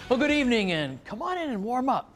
Well, good evening, and come on in and warm up.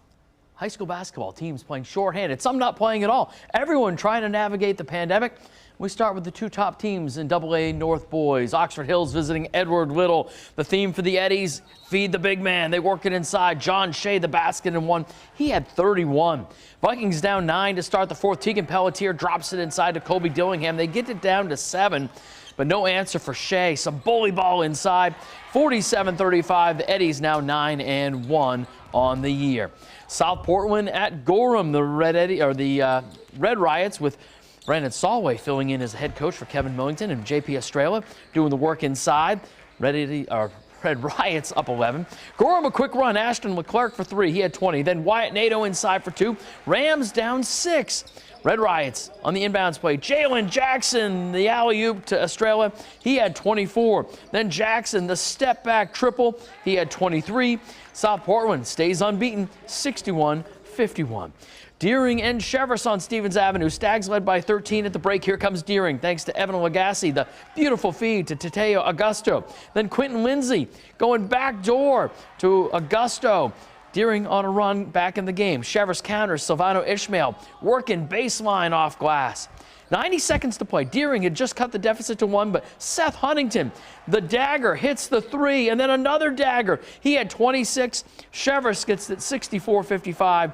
High school basketball teams playing shorthanded, some not playing at all. Everyone trying to navigate the pandemic. We start with the two top teams in AA North boys. Oxford Hills visiting Edward Little. The theme for the Eddies, feed the big man. They work it inside. John Shea, the basket and one. He had 31. Vikings down 9 to start the fourth. Tegan Pelletier drops it inside to Colby Dillingham. They get it down to 7, but no answer for Shea. Some bully ball inside. 47-35. The Eddies now 9-1 on the year. South Portland at Gorham. The Red Riots with Brandon Solway filling in as head coach for Kevin Millington, and JP Estrella doing the work inside. Red Riots up 11. Gorham a quick run. Ashton Leclerc for 3. He had 20. Then Wyatt Nato inside for 2. Rams down 6. Red Riots on the inbounds play. Jalen Jackson, the alley-oop to Estrella. He had 24. Then Jackson, the step-back triple. He had 23. South Portland stays unbeaten, 61-51. Deering and Cheverus on Stevens Avenue. Stags led by 13 at the break. Here comes Deering, thanks to Evan Lagasse. The beautiful feed to Tateo Augusto. Then Quentin Lindsay going back door to Augusto. Deering on a run back in the game. Cheverus counters. Silvano Ishmael working baseline off glass. 90 seconds to play. Deering had just cut the deficit to 1, but Seth Huntington, the dagger, hits the 3, and then another dagger. He had 26. Cheverus gets it 64-55.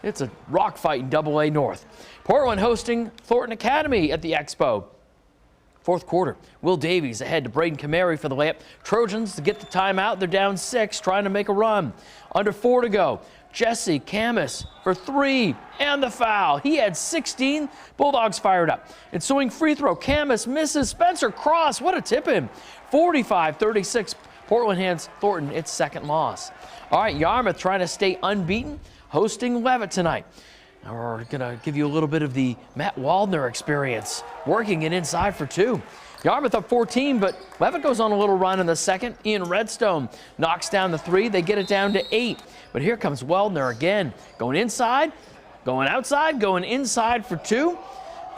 It's a rock fight in AA North. Portland hosting Thornton Academy at the Expo. Fourth quarter, Will Davies ahead to Braden Kamari for the layup. Trojans to get the timeout. They're down 6, trying to make a run. Under 4 to go. Jesse Camus for 3 and the foul. He had 16. Bulldogs fired up. Ensuing free throw. Camus misses. Spencer Cross. What a tip in. 45-36. Portland hands Thornton its second loss. All right, Yarmouth trying to stay unbeaten, hosting Levitt tonight. Now we're going to give you a little bit of the Matt Waldner experience, working it inside for 2. Yarmouth up 14, but Levitt goes on a little run in the second. Ian Redstone knocks down the 3. They get it down to 8. But here comes Waldner again, going inside, going outside, going inside for 2.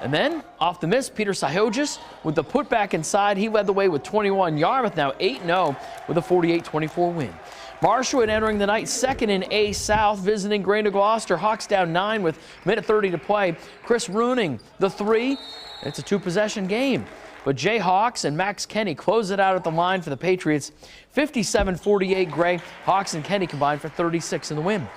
And then off the miss, Peter Sihogis with the putback inside. He led the way with 21. Yarmouth now 8-0 with a 48-24 win. Marshwood entering the night second in A South, visiting Grain to Gloucester. Hawks down 9 with minute 30 to play. Chris Runing, the 3. It's a 2-possession game. But Jay Hawks and Max Kenny close it out at the line for the Patriots. 57-48 Gray. Hawks and Kenny combined for 36 in the win.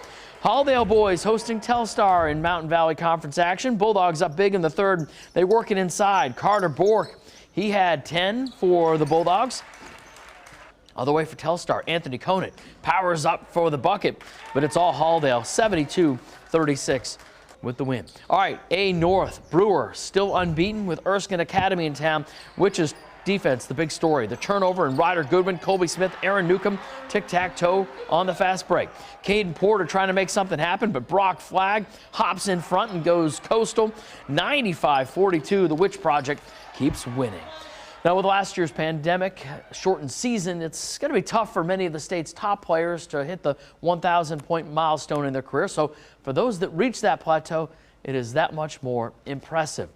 Halldale boys hosting Telstar in Mountain Valley Conference action. Bulldogs up big in the third. They work it inside. Carter Bork, he had 10 for the Bulldogs. All the way for Telstar, Anthony Conant powers up for the bucket, but it's all Halldale, 72-36 with the win. All right, A North, Brewer still unbeaten with Erskine Academy in town, which is defense, the big story. The turnover and Ryder Goodwin, Colby Smith, Aaron Newcomb, tic-tac-toe on the fast break. Caden Porter trying to make something happen, but Brock Flagg hops in front and goes coastal. 95-42, the Witch Project keeps winning. Now, with last year's pandemic shortened season, it's going to be tough for many of the state's top players to hit the 1,000-point milestone in their career. So for those that reach that plateau, it is that much more impressive.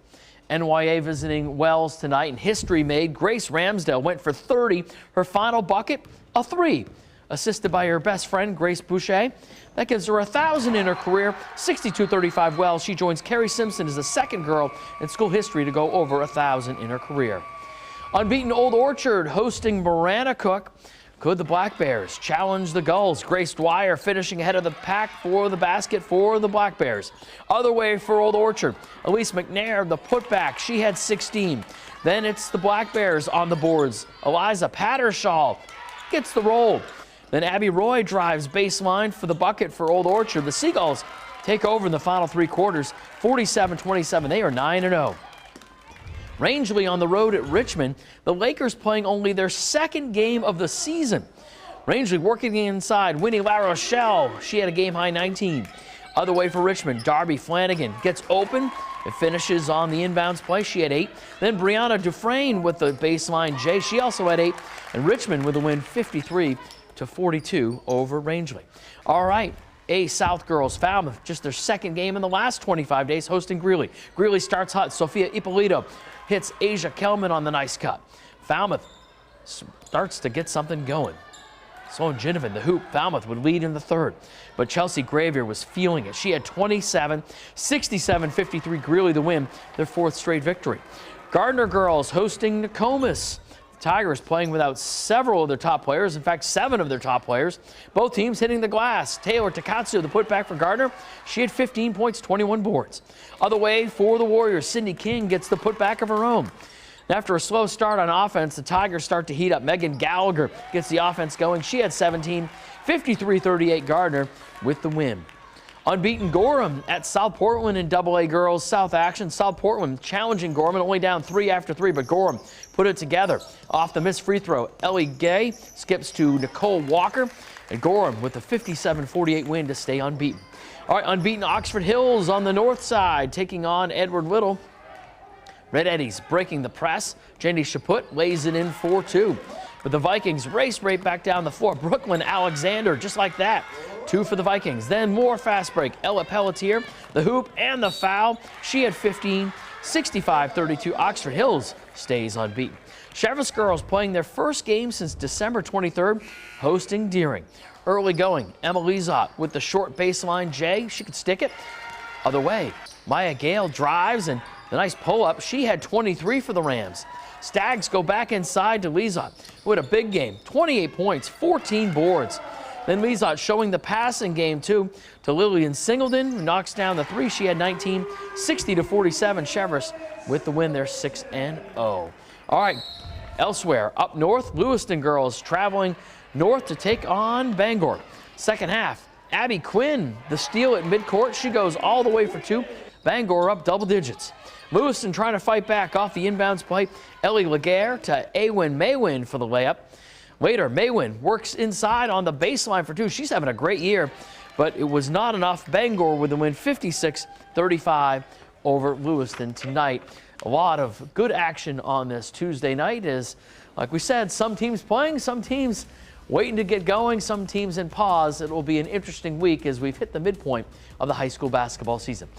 NYA visiting Wells tonight, and history made. Grace Ramsdale went for 30. Her final bucket, a 3, assisted by her best friend, Grace Boucher. That gives her 1,000 in her career. 62-35 Wells. She joins Carrie Simpson as the second girl in school history to go over 1,000 in her career. Unbeaten Old Orchard hosting Maranacook. Could the Black Bears challenge the Gulls? Grace Dwyer finishing ahead of the pack for the basket for the Black Bears. Other way for Old Orchard. Elise McNair, the putback. She had 16. Then it's the Black Bears on the boards. Eliza Pattershaw gets the roll. Then Abby Roy drives baseline for the bucket for Old Orchard. The Seagulls take over in the final 3 quarters. 47-27. They are 9-0. Rangeley on the road at Richmond. The Lakers playing only their second game of the season. Rangeley working inside. Winnie LaRochelle, she had a game-high 19. Other way for Richmond, Darby Flanagan gets open. It finishes on the inbounds play. She had 8. Then Brianna Dufresne with the baseline J. She also had 8. And Richmond with a win 53-42 over Rangeley. All right. A South girls, Falmouth, just their second game in the last 25 days, hosting Greeley. Greeley starts hot. Sophia Ippolito hits Asia Kelman on the nice cut. Falmouth starts to get something going. Sloan Ginnivan, the hoop, Falmouth would lead in the third, but Chelsea Gravier was feeling it. She had 27, 67-53 Greeley to win their fourth straight victory. Gardner girls hosting Nokomis. The Tigers playing without several of their top players, in fact 7 of their top players. Both teams hitting the glass. Taylor Takatsu, the putback for Gardner, she had 15 points, 21 boards. Other way for the Warriors, Sydney King gets the putback of her own. After a slow start on offense, the Tigers start to heat up. Megan Gallagher gets the offense going. She had 17, 53-38 Gardner with the win. Unbeaten Gorham at South Portland in AA girls South action. South Portland challenging Gorham, only down 3 after 3, but Gorham put it together. Off the missed free throw, Ellie Gay skips to Nicole Walker, and Gorham with a 57-48 win to stay unbeaten. All right, unbeaten Oxford Hills on the north side taking on Edward Little. Red Eddies breaking the press. Jenny Chaput lays it in 4-2. But the Vikings race right back down the floor. Brooklyn Alexander, just like that. 2 for the Vikings. Then more fast break. Ella Pelletier, the hoop and the foul. She had 15, 65-32. Oxford Hills stays unbeaten. Cheverus girls playing their first game since December 23rd, hosting Deering. Early going, Emma Lizot with the short baseline J. She could stick it. Other way, Maya Gale drives and the nice pull-up. She had 23 for the Rams. Stags go back inside to Lizot, who had a big game, 28 points, 14 boards. Then Lizot showing the passing game, too, to Lillian Singleton, who knocks down the 3. She had 19, 60-47. Cheverus with the win. They're 6-0. All right, elsewhere, up north, Lewiston girls traveling north to take on Bangor. Second half, Abby Quinn, the steal at midcourt. She goes all the way for 2. Bangor up double digits. Lewiston trying to fight back off the inbounds play. Ellie Laguerre to Awen Maywin for the layup. Later, Maywin works inside on the baseline for 2. She's having a great year, but it was not enough. Bangor with the win, 56-35 over Lewiston tonight. A lot of good action on this Tuesday night as, like we said, some teams playing, some teams waiting to get going, some teams in pause. It will be an interesting week as we've hit the midpoint of the high school basketball season.